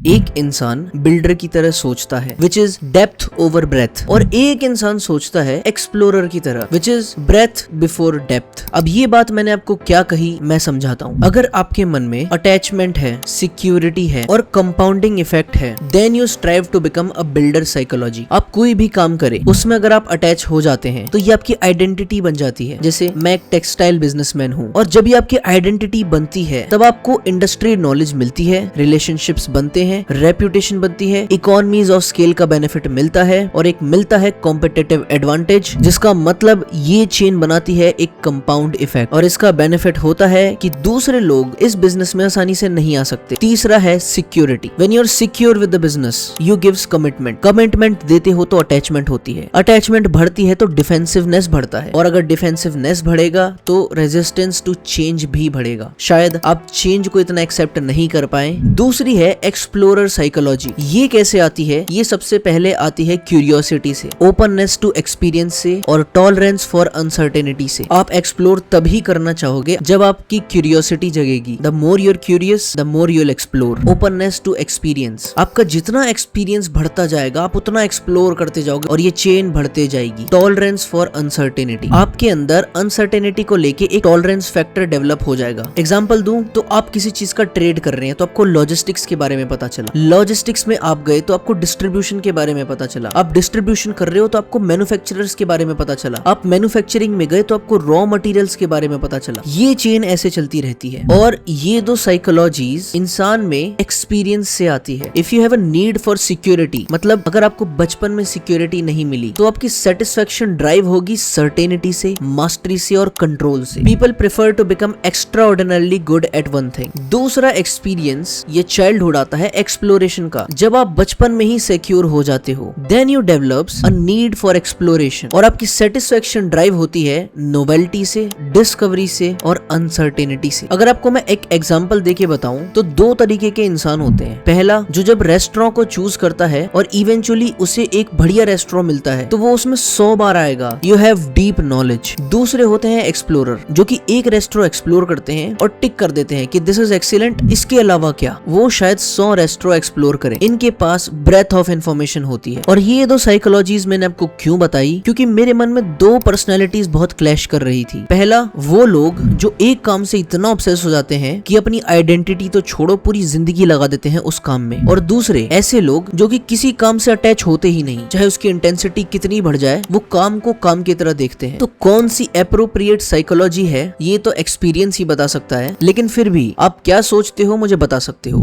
एक इंसान बिल्डर की तरह सोचता है which is depth over breadth, और एक इंसान सोचता है एक्सप्लोरर की तरह which is breadth before depth. अब ये बात मैंने आपको क्या कही मैं समझाता हूँ। अगर आपके मन में अटैचमेंट है, सिक्योरिटी है और कंपाउंडिंग इफेक्ट है, then you strive to become a builder psychology. आप कोई भी काम करे उसमें अगर आप अटैच हो जाते हैं तो ये आपकी आइडेंटिटी बन जाती है। जैसे मैं एक टेक्सटाइल बिजनेसमैन हूँ, और जब ये आपकी आइडेंटिटी बनती है तब आपको इंडस्ट्री नॉलेज मिलती है, रिलेशनशिप्स बनते हैं, रेप्यूटेशन बनती है, इकोनॉमीज ऑफ स्केल का बेनिफिट मिलता है और एक मिलता है कॉम्पिटिटिव एडवांटेज, जिसका मतलब ये चेन बनाती है एक कंपाउंड इफेक्ट, और इसका बेनिफिट होता है कि दूसरे लोग इस बिजनेस में आसानी से नहीं आ सकते। तीसरा है security. When you are secure with the business you gives commitment. Commitment देते हो तो अटैचमेंट होती है, अटैचमेंट बढ़ती है तो डिफेंसिवनेस बढ़ता है, और अगर डिफेंसिवनेस बढ़ेगा तो रेजिस्टेंस टू चेंज भी बढ़ेगा। शायद आप चेंज को इतना एक्सेप्ट नहीं कर पाए। दूसरी है एक्सप्लोरर साइकोलॉजी। ये कैसे आती है? ये सबसे पहले आती है क्यूरियोसिटी से, ओपननेस टू एक्सपीरियंस से और टॉलरेंस फॉर अनसर्टेनिटी से। आप एक्सप्लोर तभी करना चाहोगे जब आपकी क्यूरियोसिटी जगेगी। The more you're curious the more you'll explore. Openness to experience, आपका जितना एक्सपीरियंस बढ़ता जाएगा आप उतना एक्सप्लोर करते जाओगे और ये चेन बढ़ते जाएगी। टॉलरेंस फॉर अनसर्टेनिटी, आपके अंदर अनसर्टेनिटी को लेके एक टॉलरेंस फैक्टर डेवलप हो जाएगा। एग्जाम्पल दूं तो आप किसी चीज का ट्रेड कर रहे हैं तो आपको लॉजिस्टिक्स के बारे में पता चला, लॉजिस्टिक्स में आप गए तो आपको डिस्ट्रीब्यूशन के बारे में पता चला, आप डिस्ट्रीब्यूशन कर रहे हो तो आपको मैन्युफैक्चरर्स के बारे में पता चला, आप मैन्युफैक्चरिंग में गए तो आपको रॉ मटेरियल्स के बारे में पता चला। ये चेन ऐसे चलती रहती है, और ये दो साइकोलॉजीज इंसान में एक्सपीरियंस से आती है। If you have a need for security, मतलब अगर आपको बचपन में सिक्योरिटी नहीं मिली तो आपकी सेटिस्फेक्शन ड्राइव होगी सर्टेनिटी से, मास्टरी से और कंट्रोल से। People prefer to become extraordinarily good at one thing. दूसरा एक्सपीरियंस ये चाइल्डहुड आता है एक्सप्लोरेशन का। जब आप बचपन में ही सिक्योर हो जाते हो then you develops a need for exploration, और आपकी सेटिस्फेक्शन ड्राइव होती है नोवेल्टी से, डिस्कवरी से और अनसर्टेनिटी से। अगर आपको मैं एक एग्जांपल देके बताऊं तो दो तरीके के इंसान होते हैं। पहला, जो जब रेस्टोरेंट को चूज करता है और इवेंचुअली उसे एक बढ़िया रेस्टोरेंट मिलता है तो वो उसमें 100 बार आएगा। You have deep knowledge. दूसरे होते हैं एक्सप्लोरर, जो कि एक रेस्टोरेंट एक्सप्लोर करते हैं और टिक कर देते हैं कि दिस इज एक्सीलेंट, इसके अलावा क्या। वो शायद 100 रेस्टोरेंट एक्सप्लोर करें। इनके पास ब्रेथ ऑफ इंफॉर्मेशन होती है। और ये दो साइकोलॉजीज मैंने आपको क्यों बताई, क्योंकि मेरे मन में दो पर्सनैलिटीज बहुत क्लैश कर रही थी। पहला, वो लोग जो एक काम से इतना ऑब्सेस हो जाते हैं कि अपनी आइडेंटिटी तो छोड़ो पूरी जिंदगी लगा देते हैं उस काम में, और दूसरे ऐसे लोग जो कि किसी काम से अटैच होते ही नहीं, चाहे उसकी इंटेंसिटी कितनी बढ़ जाए, वो काम को काम की तरह देखते हैं। तो कौन सी एप्रोप्रिएट साइकोलॉजी है ये तो एक्सपीरियंस ही बता सकता है, लेकिन फिर भी आप क्या सोचते हो मुझे बता सकते हो।